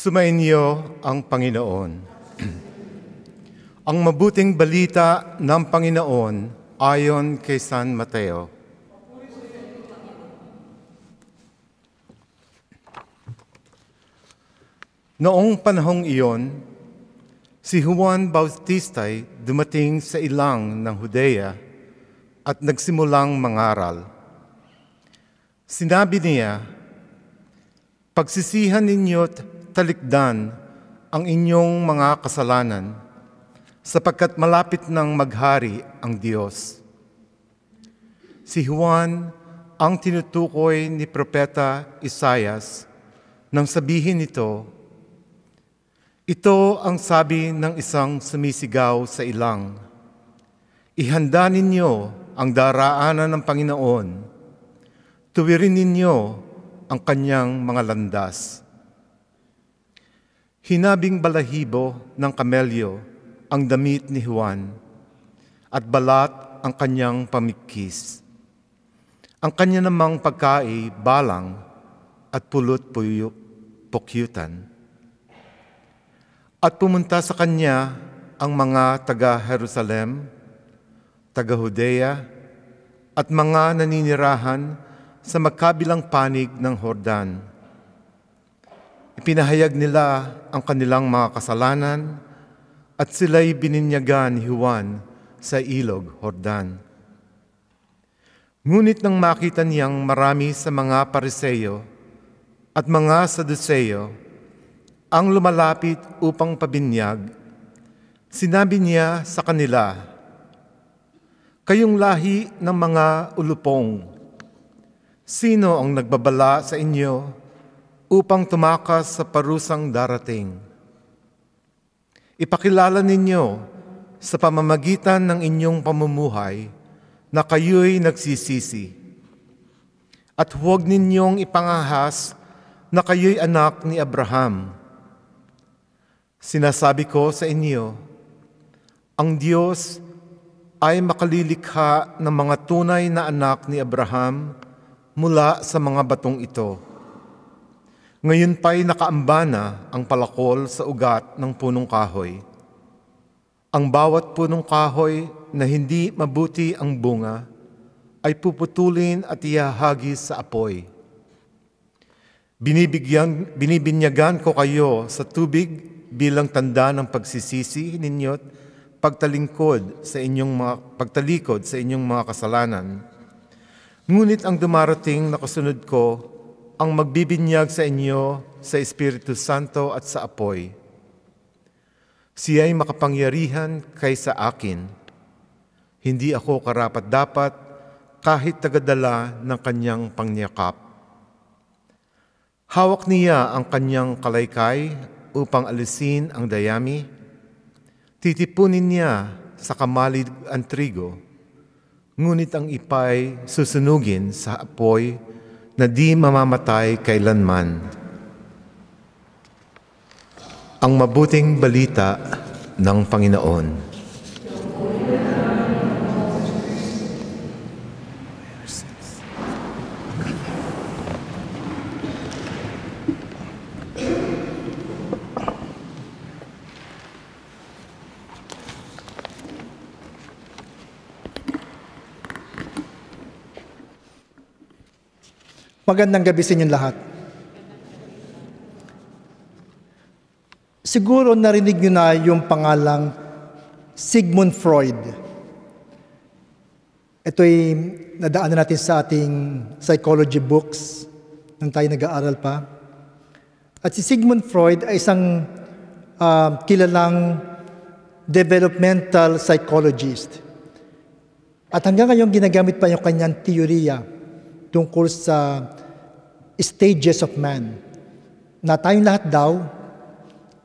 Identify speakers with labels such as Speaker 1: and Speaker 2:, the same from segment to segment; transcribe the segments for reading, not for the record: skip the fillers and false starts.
Speaker 1: Sumainyo ang Panginoon. Ang mabuting balita ng Panginoon ayon kay San Mateo. Noong panahong iyon, si Juan Bautista'y dumating sa ilang ng Judea at nagsimulang mangaral. Sinabi niya, "Pagsisihan ninyo't talikdan ang inyong mga kasalanan, sapagkat malapit nang maghari ang Diyos." Si Juan ang tinutukoy ni Propeta Isaias nang sabihin nito, "Ito ang sabi ng isang sumisigaw sa ilang, ihanda ninyo ang daraanan ng Panginoon, tuwirin ninyo ang kanyang mga landas." Hinabing balahibo ng kamelyo ang damit ni Juan at balat ang kanyang pamikis. Ang kanya namang pagkain balang at pulot-pukyutan. At pumunta sa kanya ang mga taga-Jerusalem, taga-Judea at mga naninirahan sa magkabilang panig ng Jordan. Ipinahayag nila ang kanilang mga kasalanan at sila'y bininyagan ni Juan sa ilog Jordan. Ngunit nang makita niyang marami sa mga Pariseo at mga Saduceo ang lumalapit upang pabinyag, sinabi niya sa kanila, "Kayong lahi ng mga ulupong, sino ang nagbabala sa inyo upang tumakas sa parusang darating? Ipakilala ninyo sa pamamagitan ng inyong pamumuhay na kayo'y nagsisisi. At huwag ninyong ipangahas na kayo'y anak ni Abraham. Sinasabi ko sa inyo, ang Diyos ay makalilikha ng mga tunay na anak ni Abraham mula sa mga batong ito. Ngayon pa'y nakaamba na ang palakol sa ugat ng punong kahoy. Ang bawat punong kahoy na hindi mabuti ang bunga ay puputulin at ihahagis sa apoy. Binibinyagan ko kayo sa tubig bilang tanda ng pagsisisi ninyo't pagtalikod sa inyong mga kasalanan. Ngunit ang dumarating na kasunod ko ang magbibinyag sa inyo sa Espiritu Santo at sa apoy. Siya'y makapangyarihan kaysa akin. Hindi ako karapat-dapat kahit tagadala ng kanyang pangyakap. Hawak niya ang kanyang kalaykay upang alisin ang dayami. Titipunin niya sa kamalig ang trigo, ngunit ang ipay susunugin sa apoy na di mamamatay kailanman. Ang mabuting balita ng Panginoon.
Speaker 2: Magandang gabi sa inyong lahat. Siguro narinig niyo na yung pangalang Sigmund Freud. Ito'y nadaanan natin sa ating psychology books nang tayo nag-aaral pa. At si Sigmund Freud ay isang kilalang developmental psychologist. At hanggang ngayon ginagamit pa yung kanyang teorya tungkol sa stages of man, na tayong lahat daw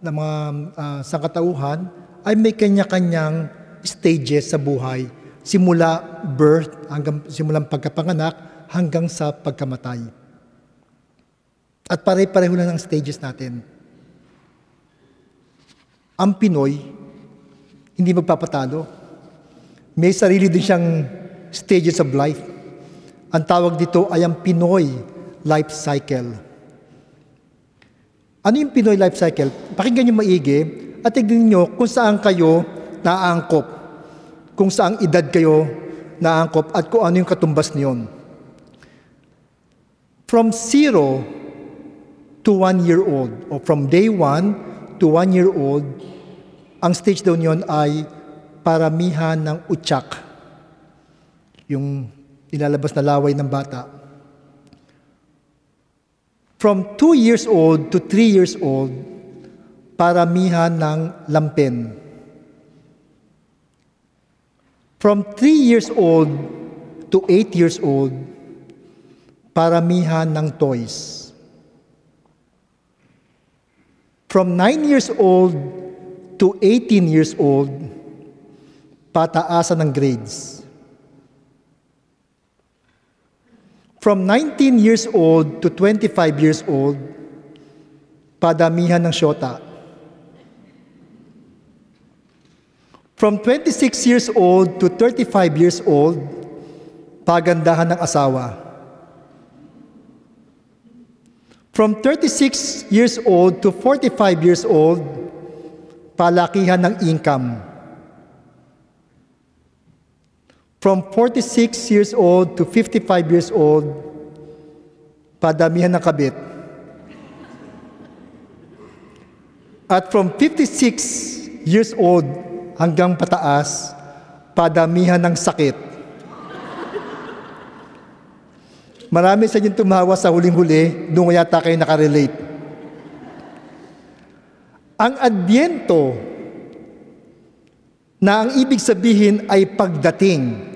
Speaker 2: ng mga sangkatauhan ay may kanya-kanyang stages sa buhay, simula birth, simulang pagkapanganak hanggang sa pagkamatay. At pare-pareho lang ang stages natin. Ang Pinoy, hindi magpapatalo. May sarili din siyang stages of life. Ang tawag dito ay ang Pinoy life cycle. Ano yung Pinoy life cycle? Pakinggan niyo maigi at tignan niyo kung saan kayo naaangkop, kung saang edad kayo naaangkop at kung ano yung katumbas niyon. From 0 to 1 year old o from day 1 to 1 year old, ang stage daw niyon ay paramihan ng utsak, yung nilalabas na laway ng bata. From 2 years old to 3 years old, paramihan ng lampin. From 3 years old to 8 years old, paramihan ng toys. From 9 years old to 18 years old, pataasan ng grades. From 19 years old to 25 years old, padamihan ng syota. From 26 years old to 35 years old, pagandahan ng asawa. From 36 years old to 45 years old, palakihan ng income. From 46 years old to 55 years old, padamihan ng kabit. At from 56 years old hanggang pataas, padamihan ng sakit. Marami sa inyong tumawa sa huling-huli, doon yata kayo nakarelate. Ang Adbyento, na ang ibig sabihin ay pagdating,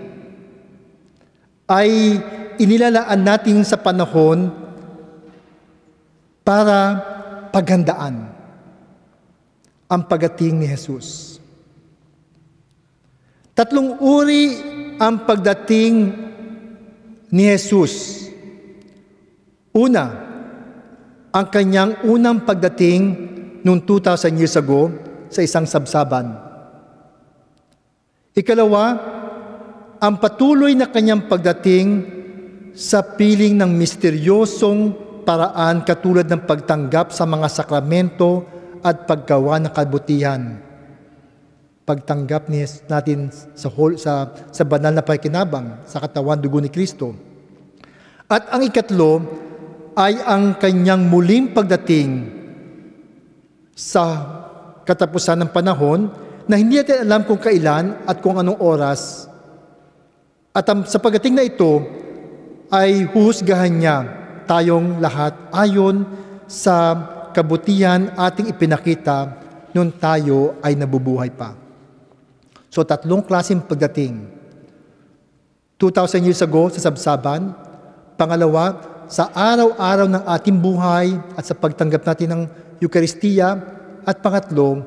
Speaker 2: ay inilalaan natin sa panahon para paghandaan ang pagdating ni Jesus. 3 uri ang pagdating ni Jesus. Una, ang kanyang unang pagdating noong 2,000 years ago sa isang sabsaban. Ikalawa, ang patuloy na kanyang pagdating sa piling ng misteryosong paraan katulad ng pagtanggap sa mga sakramento at paggawa ng kabutihan. Pagtanggap natin sa banal na pakikinabang sa katawan dugo ni Kristo. At ang ikatlo ay ang kanyang muling pagdating sa katapusan ng panahon na hindi natin alam kung kailan at kung anong oras. At sa pagdating na ito ay huhusgahan niya tayong lahat ayon sa kabutihan ating ipinakita nung tayo ay nabubuhay pa. So 3 klaseng pagdating. 2,000 years ago sa sabsaban. Pangalawa, sa araw-araw ng ating buhay at sa pagtanggap natin ng Eucharistia. At pangatlo,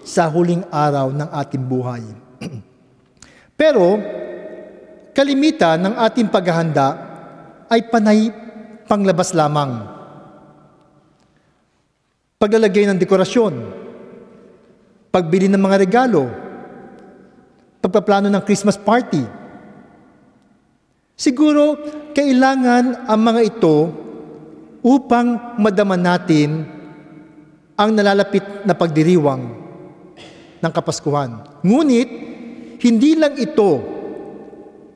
Speaker 2: sa huling araw ng ating buhay. Pero, kalimitan ng ating paghahanda ay panay panglabas lamang. Paglalagay ng dekorasyon, pagbili ng mga regalo, pagpaplano ng Christmas party. Siguro, kailangan ang mga ito upang madama natin ang nalalapit na pagdiriwang ng Kapaskuhan. Ngunit, hindi lang ito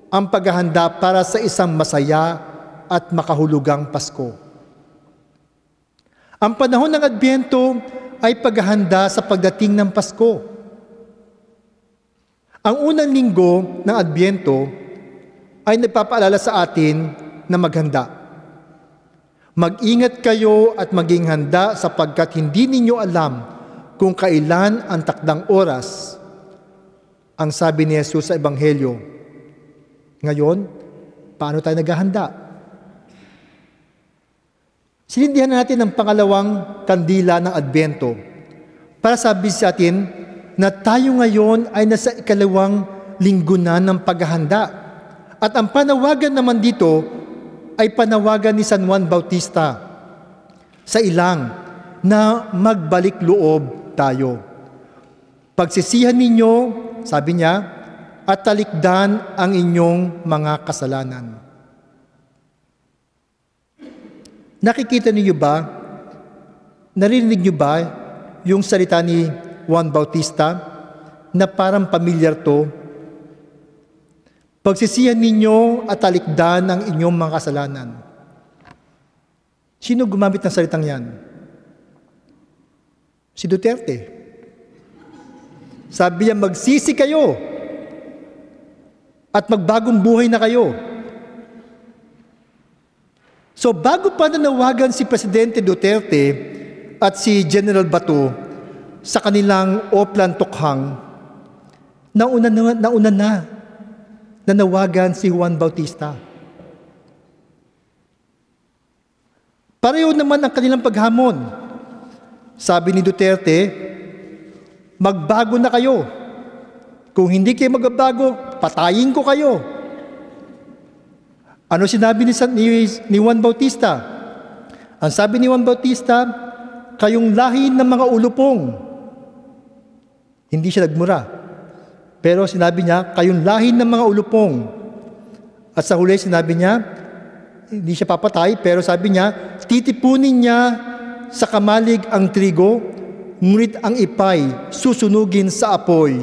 Speaker 2: ang paghahanda para sa isang masaya at makahulugang Pasko. Ang panahon ng Adbyento ay paghahanda sa pagdating ng Pasko. Ang unang linggo ng Adbyento ay nagpapaalala sa atin na maghanda. Mag-ingat kayo at maging handa sapagkat hindi ninyo alam kung kailan ang takdang oras, ang sabi ni Jesus sa Ebanghelyo. Ngayon, paano tayo naghahanda? Sinindihan natin ang pangalawang kandila ng Adbyento para sabi sa atin na tayo ngayon ay nasa ikalawang linggo na ng paghahanda. At ang panawagan naman dito ay panawagan ni San Juan Bautista sa ilang na magbalik loob tayo. Pagsisihan ninyo, sabi niya, at talikdan ang inyong mga kasalanan. Nakikita niyo ba Narinig niyo ba yung salita ni Juan Bautista na parang pamilyar to? Pagsisihan ninyo at talikdan ang inyong mga kasalanan. Sino gumamit ng salitang yan? Si Duterte. Sabi niya, magsisi kayo at magbagong buhay na kayo. So bago pa nanawagan si Presidente Duterte at si General Bato sa kanilang Oplan Tokhang, nauna na nanawagan si Juan Bautista. Pareho naman ang kanilang paghamon. Sabi ni Duterte, magbago na kayo. Kung hindi kayo magbabago, patayin ko kayo. Ano sinabi ni Juan Bautista? Ang sabi ni Juan Bautista, kayong lahi ng mga ulupong. Hindi siya nagmura. Pero sinabi niya, kayong lahi ng mga ulupong. At sa huli sinabi niya, hindi siya papatay, pero sabi niya, titipunin niya sa kamalig ang trigo, ngunit ang ipay susunugin sa apoy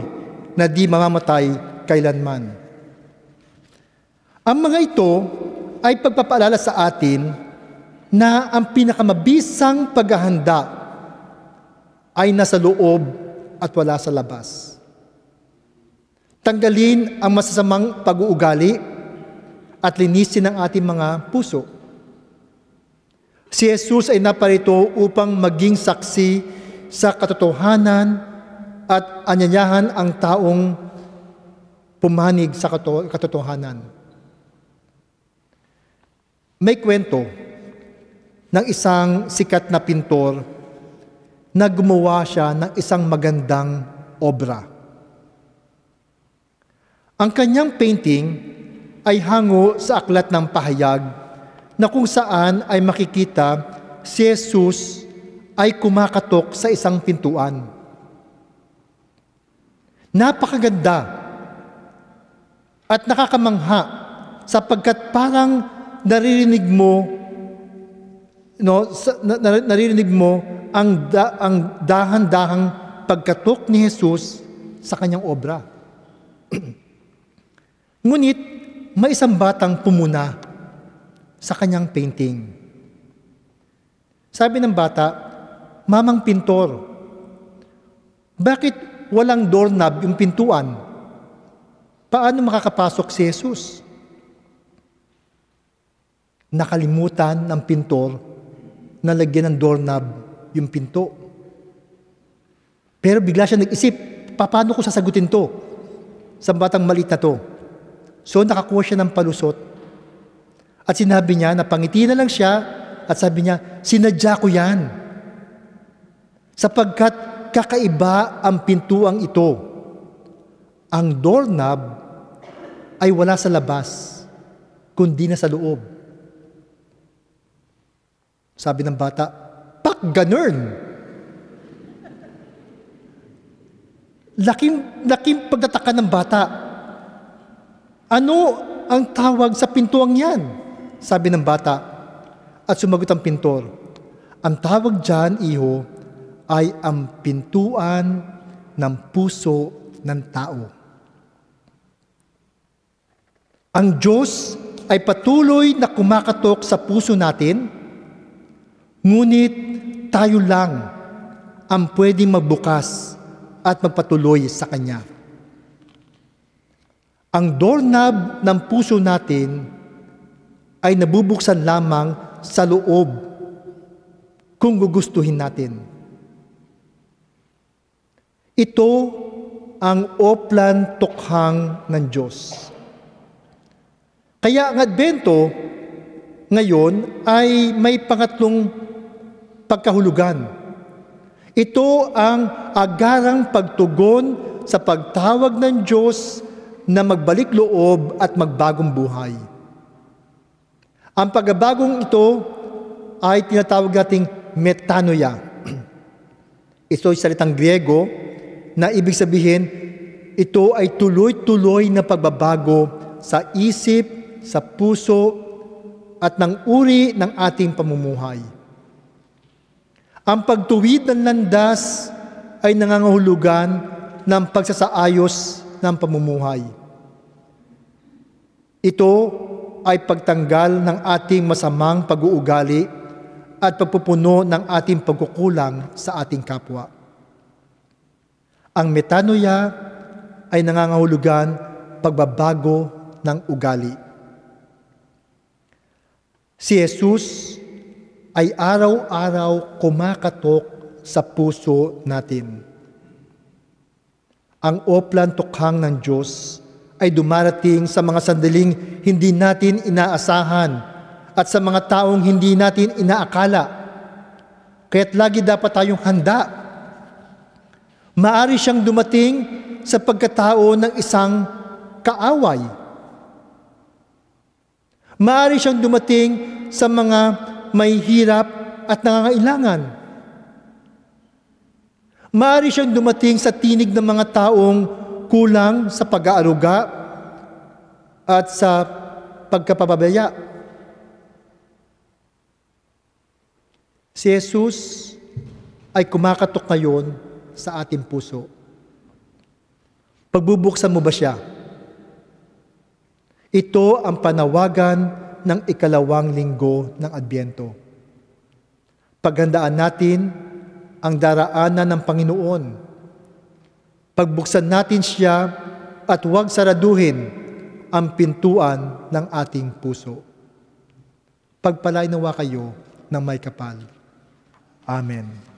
Speaker 2: na di mamamatay kailanman. Ang mga ito ay pagpapaalala sa atin na ang pinakamabisang paghahanda ay nasa loob at wala sa labas. Tanggalin ang masasamang pag-uugali at linisin ang ating mga puso. Si Jesus ay naparito upang maging saksi sa katotohanan at anyanyahan ang taong pumanig sa katotohanan. May kwento ng isang sikat na pintor na gumawa siya ng isang magandang obra. Ang kanyang painting ay hango sa aklat ng pahayag na kung saan ay makikita si Jesus ay kumakatok sa isang pintuan. Napakaganda at nakakamangha sapagkat parang naririnig mo ang dahan-dahang pagkatok ni Jesus sa kanyang obra. Ngunit may isang batang pumuna sa kanyang painting. Sabi ng bata, Mamang pintor, bakit walang doorknob yung pintuan? Paano makakapasok si Jesus? Nakalimutan ng pintor na lagyan ng doorknob yung pinto. Pero bigla siya nag-isip, paano ko sasagutin to sa batang maliit na to? So nakakuha siya ng palusot at sinabi niya, napangiti na lang siya at sabi niya, sinadya ko yan. Sapagkat kakaiba ang pintuang ito. Ang doorknob ay wala sa labas, kundi na sa loob. Sabi ng bata, pak ganun. Laking pagtataka ng bata. Ano ang tawag sa pintuang yan? Sabi ng bata. At sumagot ang pintor, ang tawag dyan, iho, ay ang pintuan ng puso ng tao. Ang Diyos ay patuloy na kumakatok sa puso natin, ngunit tayo lang ang pwedeng magbukas at magpatuloy sa Kanya. Ang doorknob ng puso natin ay nabubuksan lamang sa loob kung gugustuhin natin. Ito ang Oplan Tokhang ng Diyos. Kaya ang Adbento ngayon ay may pangatlong pagkahulugan. Ito ang agarang pagtugon sa pagtawag ng Diyos na magbalik loob at magbagong buhay. Ang pagbabagong ito ay tinatawag nating metanoia. Ito ay salitang Griego na ibig sabihin, ito ay tuloy-tuloy na pagbabago sa isip, sa puso, at ng uri ng ating pamumuhay. Ang pagtuwid ng landas ay nangangahulugan ng pagsasaayos ng pamumuhay. Ito ay pagtanggal ng ating masamang pag-uugali at pagpupuno ng ating pagkukulang sa ating kapwa. Ang metanoia ay nangangahulugan pagbabago ng ugali. Si Jesus ay araw-araw kumakatok sa puso natin. Ang oplan tukhang ng Diyos ay dumarating sa mga sandaling hindi natin inaasahan at sa mga taong hindi natin inaakala. Kaya't lagi dapat tayong handa. Maari siyang dumating sa pagkatao ng isang kaaway. Maari siyang dumating sa mga may hirap at nangangailangan. Maari siyang dumating sa tinig ng mga taong kulang sa pag-aaruga at sa pagkapabaya. Si Jesus ay kumakatok ngayon sa ating puso. Pagbubuksan mo ba siya? Ito ang panawagan ng ikalawang linggo ng Adbyento. Paghandaan natin ang daraanan ng Panginoon. Pagbuksan natin siya at huwag saraduhin ang pintuan ng ating puso. Pagpalain nawa kayo ng may kapal. Amen.